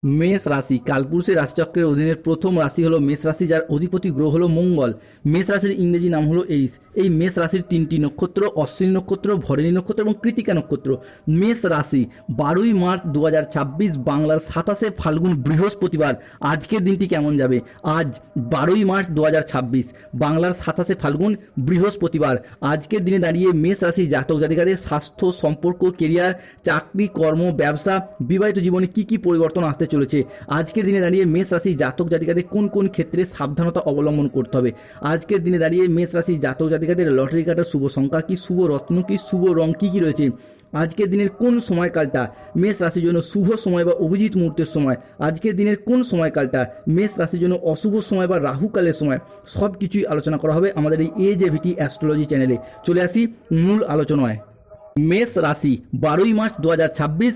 মেষ রাশি কালপুরুষের রাশিচক্রের অধীনের প্রথম রাশি হলো মেষ রাশি, যার অধিপতি গ্রহ হলো মঙ্গল। মেষ রাশির ইংরেজি নাম হলো এরিস। এই মেষ রাশির তিনটি নক্ষত্র অশ্বিনী নক্ষত্র, ভরণী নক্ষত্র এবং কৃতিকা নক্ষত্র। মেষ রাশি 12ই মার্চ 2026 বাংলার 27শে ফাল্গুন বৃহস্পতিবার। আজকের দিনটি কেমন যাবে? আজ 12ই মার্চ 2026 বাংলার 27শে ফাল্গুন বৃহস্পতিবার। আজকের দিনে দাঁড়িয়ে মেষ রাশি জাতক জাতিকাদের স্বাস্থ্য, সম্পর্ক, কেরিয়ার, চাকরি, কর্ম, ব্যবসা, বিবাহিত জীবনে কি কি পরিবর্তন আসতে চলেছে। আজকের দিনে দাঁড়িয়ে মেষ রাশি জাতক জাতিকাদের কোন কোন ক্ষেত্রে সাবধানতা অবলম্বন করতে হবে। আজকের দিনে দাঁড়িয়ে মেষ রাশি জাতক জাতিকাদের লটারি কাটার শুভ সংখ্যা কি, শুভ রত্ন কি, শুভ রং কি কি রয়েছে। আজকের দিনের কোন সময়কালটা মেষ রাশির জন্য শুভ সময় বা অভিজিৎ মুহূর্তের সময়। আজকের দিনের কোন সময়কালটা মেষ রাশির জন্য অশুভ সময় বা রাহুকালের সময়। সব কিছুই আলোচনা করা হবে আমাদের এই AJVT অ্যাস্ট্রোলজি চ্যানেলে। চলে আসি মূল আলোচনায়। মেষ রাশি 12ই মার্চ 2026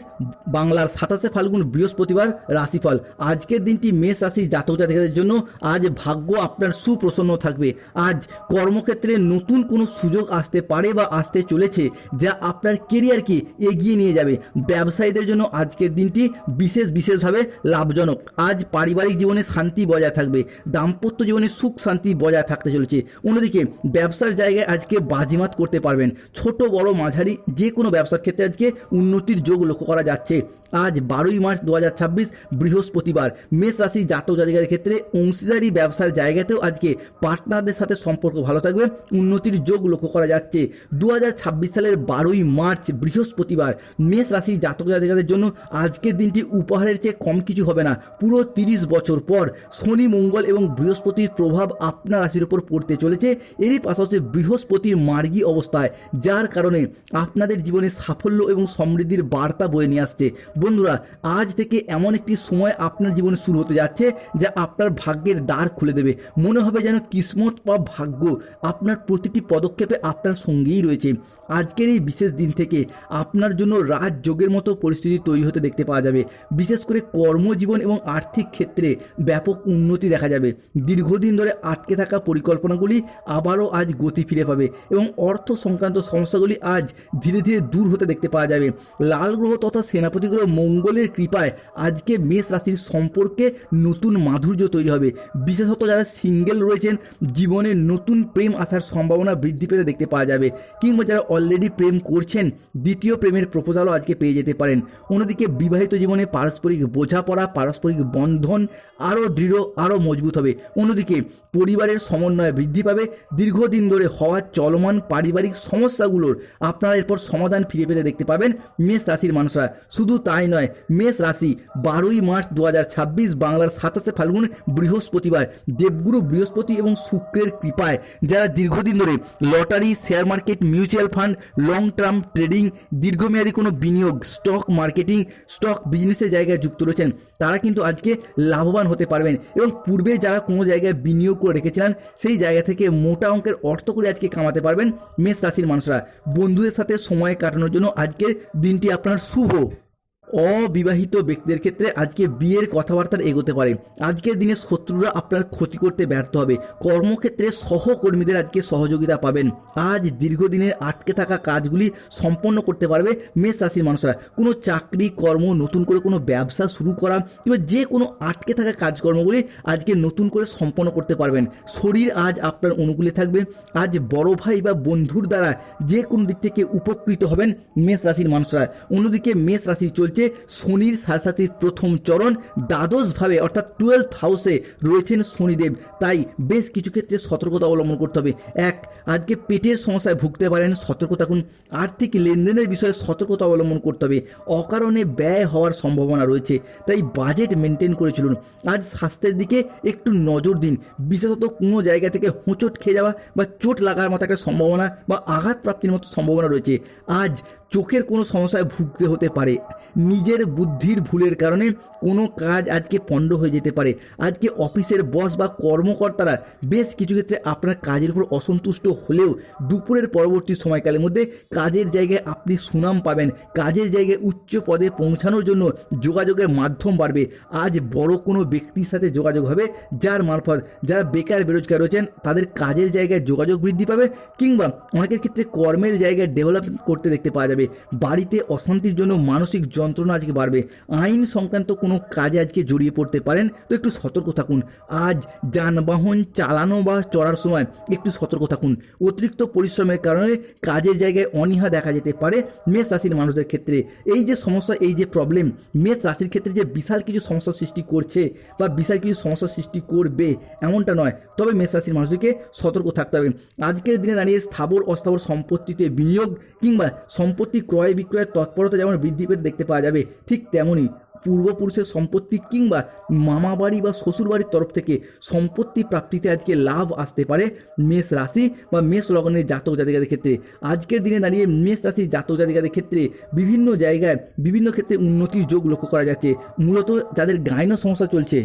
বাংলার 27শে ফাল্গুন বৃহস্পতিবার। রাশিফল। আজকের দিনটি মেষ রাশি জাতক জাতিকাদের জন্য আজ ভাগ্য আপনার সুপ্রসন্ন থাকবে। আজ কর্মক্ষেত্রে নতুন কোনো সুযোগ আসতে পারে বা আসতে চলেছে, যা আপনার কেরিয়ারকে এগিয়ে নিয়ে যাবে। ব্যবসায়ীদের জন্য আজকের দিনটি বিশেষভাবে লাভজনক। আজ পারিবারিক জীবনে শান্তি বজায় থাকবে, দাম্পত্য জীবনে সুখ শান্তি বজায় থাকতে চলেছে। অন্যদিকে ব্যবসার জায়গায় আজকে বাজিমাত করতে পারবেন। ছোট বড় মাঝারি যে কোনো ব্যবসার ক্ষেত্রে আজকে উন্নতির যোগ লক্ষ্য করা যাচ্ছে। আজ 12ই মার্চ 2026 বৃহস্পতিবার। মেষ রাশি জাতক জাতিকাদের ক্ষেত্রে অংশীদারি ব্যবসার জায়গাতেও আজকে পার্টনারদের সাথে সম্পর্ক ভালো থাকবে, উন্নতির যোগ লক্ষ্য করা যাচ্ছে। 2026 সালের 12ই মার্চ বৃহস্পতিবার মেষ রাশি জাতক জাতিকাদের জন্য আজকের দিনটি উপহারের চেয়ে কম কিছু হবে না। পুরো 30 বছর পর শনি, মঙ্গল এবং বৃহস্পতির প্রভাব আপনার রাশির উপর পড়তে চলেছে। এরই পাশাপাশি বৃহস্পতির মার্গী অবস্থায়, যার কারণে আপনাদের জীবনে সাফল্য এবং সমৃদ্ধির বার্তা বয়ে নিয়ে আসছে। বন্ধুরা, আজ থেকে এমন একটি সময় আপনার জীবনে শুরু হতে যাচ্ছে যা আপনার ভাগ্যের দ্বার খুলে দেবে। মনে হবে যেন কিসমত বা ভাগ্য আপনার প্রতিটি পদক্ষেপে আপনার সঙ্গেই রয়েছে। আজকের এই বিশেষ দিন থেকে আপনার জন্য রাজযোগের মতো পরিস্থিতি তৈরি হতে দেখতে পাওয়া যাবে। বিশেষ করে কর্মজীবন এবং আর্থিক ক্ষেত্রে ব্যাপক উন্নতি দেখা যাবে। দীর্ঘদিন ধরে আটকে থাকা পরিকল্পনাগুলি আবারও আজ গতি ফিরে পাবে এবং অর্থ সংক্রান্ত সমস্যাগুলি আজ ধীরে ধীরে দূর হতে দেখতে পাওয়া যাবে। লাল গ্রহ তথা সেনাপতি গ্রহ মঙ্গলের কৃপায় আজকে মেষ রাশির সম্পর্কে নতুন মাধুর্য তৈরি হবে। বিশেষত যারা সিঙ্গেল রয়েছেন, জীবনে নতুন প্রেম আসার সম্ভাবনা বৃদ্ধি পেতে দেখতে পাওয়া যাবে। কিংবা যারা অলরেডি প্রেম করছেন, দ্বিতীয় প্রেমের প্রপোজালও আজকে পেয়ে যেতে পারেন। অন্যদিকে বিবাহিত জীবনে পারস্পরিক বোঝাপড়া, পারস্পরিক বন্ধন আরও দৃঢ়, আরও মজবুত হবে। অন্যদিকে পরিবারের সমন্বয় বৃদ্ধি পাবে। দীর্ঘদিন ধরে হওয়া চলমান পারিবারিক সমস্যাগুলোর আপনারা এরপর সমাধান ফিরে পেতে দেখতে পাবেন মেষ রাশির মানুষরা। শুধু তাই নয়, মেষ রাশি 12ই মার্চ 2026 বাংলার 27শে ফাল্গুন বৃহস্পতিবার দেবগুরু বৃহস্পতি এবং শুক্রের কৃপায় যারা দীর্ঘদিন ধরে lottery, share market, mutual fund, long term trading, দীর্ঘমেয়াদী কোনো বিনিয়োগ, স্টক মার্কেটিং, স্টক বিজনেসের জায়গায় যুক্ত রয়েছেন, তারা কিন্তু আজকে লাভবান হতে পারবেন। এবং পূর্বে যারা কোনো জায়গায় বিনিয়োগ করে রেখেছিলেন, সেই জায়গা থেকে মোটা অঙ্কের অর্থ করে আজকে কামাতে পারবেন মেষ রাশির মানুষরা। বন্ধুদের সাথে সময় কাটানোর জন্য আজকের দিনটি আপনার শুভ। অবিবাহিত ব্যক্তিদের ক্ষেত্রে আজকে বিয়ের কথাবার্তা এগোতে পারে। আজকের দিনে শত্রুরা আপনার ক্ষতি করতে ব্যর্থ হবে। কর্মক্ষেত্রে সহকর্মীদের আজকে সহযোগিতা পাবেন। আজ দীর্ঘদিনের আটকে থাকা কাজগুলি সম্পন্ন করতে পারবে মেষ রাশির মানুষরা। কোনো চাকরি, কর্ম, নতুন করে কোনো ব্যবসা শুরু করা কিংবা যে কোনো আটকে থাকা কাজকর্মগুলি আজকে নতুন করে সম্পন্ন করতে পারবেন। শরীর আজ আপনার অনুকূলে থাকবে। আজ বড় ভাই বা বন্ধুর দ্বারা যে কোনো দিক থেকে উপকৃত হবেন মেষ রাশির মানুষরা। অন্যদিকে মেষ রাশির চলছে শনির সাড়ে প্রথম চরণ। দ্বাদশভাবে অর্থাৎ 12th হাউসে রয়েছেন শনিদেব। তাই বেশ কিছু ক্ষেত্রে সতর্কতা অবলম্বন করতে হবে। আজকে পেটের সমস্যায় ভুগতে পারেন, সতর্ক থাকুন। আর্থিক লেনদেনের বিষয়ে সতর্কতা অবলম্বন করতে হবে। অকারণে ব্যয় হওয়ার সম্ভাবনা রয়েছে, তাই বাজেট মেনটেন করে চলুন। আজ স্বাস্থ্যের দিকে একটু নজর দিন। বিশেষত কোনো জায়গা থেকে হোঁচট খেয়ে যাওয়া বা চোট লাগার মতো একটা সম্ভাবনা বা আঘাত প্রাপ্তির মতো সম্ভাবনা রয়েছে। আজ চোখের কোনো সমস্যায় ভুগতে হতে পারে। নিজের বুদ্ধির ভুলের কারণে কোনো কাজ আজকে পণ্ড হয়ে যেতে পারে। আজকে অফিসের বস বা কর্মকর্তারা বেশ কিছু ক্ষেত্রে আপনার কাজের উপর অসন্তুষ্ট হলেও দুপুরের পরবর্তী সময়কালের মধ্যে কাজের জায়গায় আপনি সুনাম পাবেন। কাজের জায়গায় উচ্চ পদে পৌঁছানোর জন্য যোগাযোগের মাধ্যম বাড়বে। আজ বড় কোনো ব্যক্তির সাথে যোগাযোগ হবে, যার মারফত যারা বেকার বেরোজগার রয়েছেন তাদের কাজের জায়গায় যোগাযোগ বৃদ্ধি পাবে। কিংবা অনেকের ক্ষেত্রে কর্মের জায়গায় ডেভেলপমেন্ট করতে দেখতে পাওয়া যাবে। বাড়িতে অশান্তির জন্য মানসিক যন্ত্রণা যন্ত্রণা আজকে বাড়বে। আইন সংক্রান্ত কোনো কাজে আজকে জড়িয়ে পড়তে পারেন, তো একটু সতর্ক থাকুন। আজ যানবাহন চালানো বা চড়ার সময় একটু সতর্ক থাকুন। অতিরিক্ত পরিশ্রমের কারণে কাজের জায়গায় অনীহা দেখা যেতে পারে মেষ রাশির মানুষদের ক্ষেত্রে। এই যে সমস্যা, এই যে প্রবলেম মেষ রাশির ক্ষেত্রে যে বিশাল কিছু সমস্যার সৃষ্টি করছে বা বিশাল কিছু সমস্যার সৃষ্টি করবে এমনটা নয়, তবে মেষ রাশির মানুষদেরকে সতর্ক থাকতে হবে। আজকের দিনে দাঁড়িয়ে স্থাবর অস্থাবর সম্পত্তিতে বিনিয়োগ কিংবা সম্পত্তি ক্রয় বিক্রয়ের তৎপরতা যেমন বৃদ্ধি পেতে দেখতে পাওয়া যাবে, ঠিক তেমনই পূর্বপুরুষের সম্পত্তি কিংবা মামা বাড়ি বা শ্বশুর বাড়ির তরফ থেকে সম্পত্তি প্রাপ্তিতে আজকে লাভ আসতে পারে মেষ রাশি বা মেষ লগ্নের জাতক জাতিকাদের ক্ষেত্রে। আজকের দিনে দাঁড়িয়ে মেষ রাশির জাতক জাতিকাদের ক্ষেত্রে বিভিন্ন জায়গায় বিভিন্ন ক্ষেত্রে উন্নতির যোগ লক্ষ্য করা যাচ্ছে। মূলত যাদের গাইনো সমস্যা চলছে,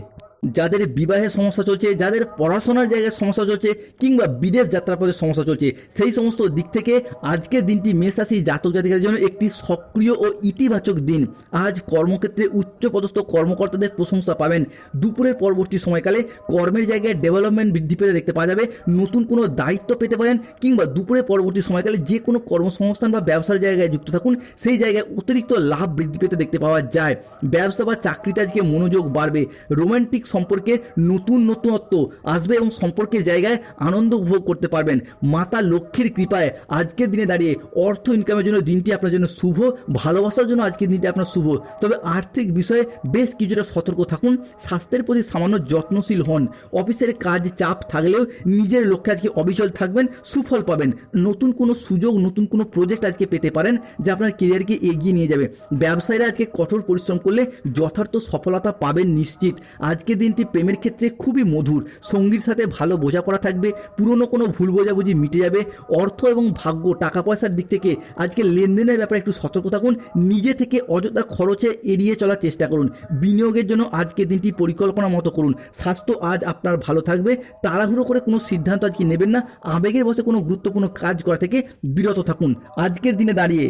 যাদের বিবাহের সমস্যা চলছে, যাদের পড়াশোনার জায়গায় সমস্যা চলছে কিংবা বিদেশ যাত্রাপথের সমস্যা চলছে, সেই সমস্ত দিক থেকে আজকের দিনটি মেষ রাশির জাতক জাতিকাদের জন্য একটি সক্রিয় ও ইতিবাচক দিন। আজ কর্মক্ষেত্রে উচ্চপদস্থ কর্মকর্তাদের প্রশংসা পাবেন। দুপুরের পরবর্তী সময়কালে কর্মের জায়গায় ডেভেলপমেন্ট বৃদ্ধি পেতে দেখতে পাওয়া যাবে। নতুন কোনো দায়িত্ব পেতে পারেন কিংবা দুপুরের পরবর্তী সময়কালে যে কোনো কর্মসংস্থান বা ব্যবসার জায়গায় যুক্ত থাকুন, সেই জায়গায় অতিরিক্ত লাভ বৃদ্ধি পেতে দেখতে পাওয়া যায়। ব্যবসা বা চাকরিতে আজকে মনোযোগ বাড়বে। রোমান্টিক সম্পর্কে নতুনত্ব আসবে এবং সম্পর্কের জায়গায় আনন্দ উপভোগ করতে পারবেন। মাতা লক্ষ্মীর কৃপায় আজকের দিনে দাঁড়িয়ে অর্থ ইনকামের জন্য দিনটি আপনার জন্য শুভ, ভালোবাসার জন্য আজকের দিনটি আপনার শুভ। তবে আর্থিক বিষয়ে বেশ কিছুটা সতর্ক থাকুন। স্বাস্থ্যের প্রতি সামান্য যত্নশীল হন। অফিসের কাজ চাপ থাকলেও নিজের লক্ষ্যে আজকে অবিচল থাকবেন, সুফল পাবেন। নতুন কোনো সুযোগ, নতুন কোনো প্রজেক্ট আজকে পেতে পারেন যা আপনার কেরিয়ারকে এগিয়ে নিয়ে যাবে। ব্যবসায়ীরা আজকে কঠোর পরিশ্রম করলে যথার্থ সফলতা পাবেন নিশ্চিত। আজকের দিনটি প্রেমের ক্ষেত্রে খুবই মধুর। সঙ্গীর সাথে ভালো বোঝাপড়া থাকবে, পুরনো কোনো ভুল বোঝাবুঝি মিটে যাবে। অর্থ এবং ভাগ্য, টাকা পয়সার দিক থেকে আজকে লেনদেনের ব্যাপারে একটু সতর্ক থাকুন। নিজে থেকে অযথা খরচে এড়িয়ে চলার চেষ্টা করুন। বিনিয়োগের জন্য আজকের দিনটি পরিকল্পনা মতো করুন। স্বাস্থ্য আজ আপনার ভালো থাকবে। তাড়াহুড়ো করে কোনো সিদ্ধান্ত আজকে নেবেন না। আবেগের বশে কোনো গুরুত্বপূর্ণ কাজ করা থেকে বিরত থাকুন। আজকের দিনে দাঁড়িয়ে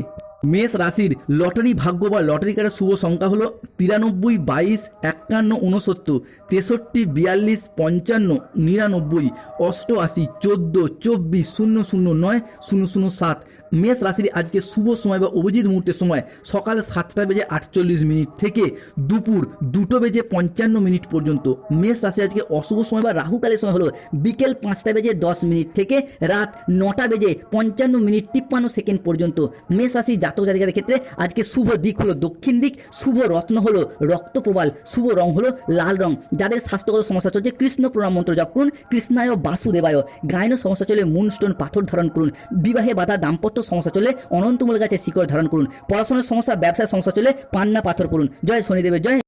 মেষ রাশির লটারি ভাগ্য বা লটারি কাটার শুভ সংখ্যা হলো 93, 22, 51, 69, 63, 42, 55, 99, 88, 14, 24, 009, 007। মেষ রাশির আজকে শুভ সময় বা অভিজিৎ মুহূর্তের সময় সকাল 7:48 থেকে দুপুর 2:55 পর্যন্ত। মেষ রাশি আজকে অশুভ সময় বা রাহুকালের সময় হলো বিকেল 5:10 থেকে রাত 9:55 পর্যন্ত। মেষ রাশি জাতক জাতিকাদের ক্ষেত্রে আজকে শুভ দিক হলো দক্ষিণ দিক, শুভ রত্ন হলো রক্তপ্রবাল, শুভ রং হলো লাল রং। যাদের স্বাস্থ্যগত সমস্যা চলছে কৃষ্ণ প্রণাম মন্ত্র জপ করুন। কৃষ্ণায় বাসুদেবায়। গায়ন সমস্যা চলে মুনস্টোন পাথর ধারণ করুন। বিবাহে বাধা দাম্পত্য সমস্যা চলে অনন্তমূল গাছের শিকড় ধারণ করুন। পড়াশোনার সমস্যা ব্যবসার সমস্যা চলে পান্না পাথর করুন। জয় শনিদেবের জয়।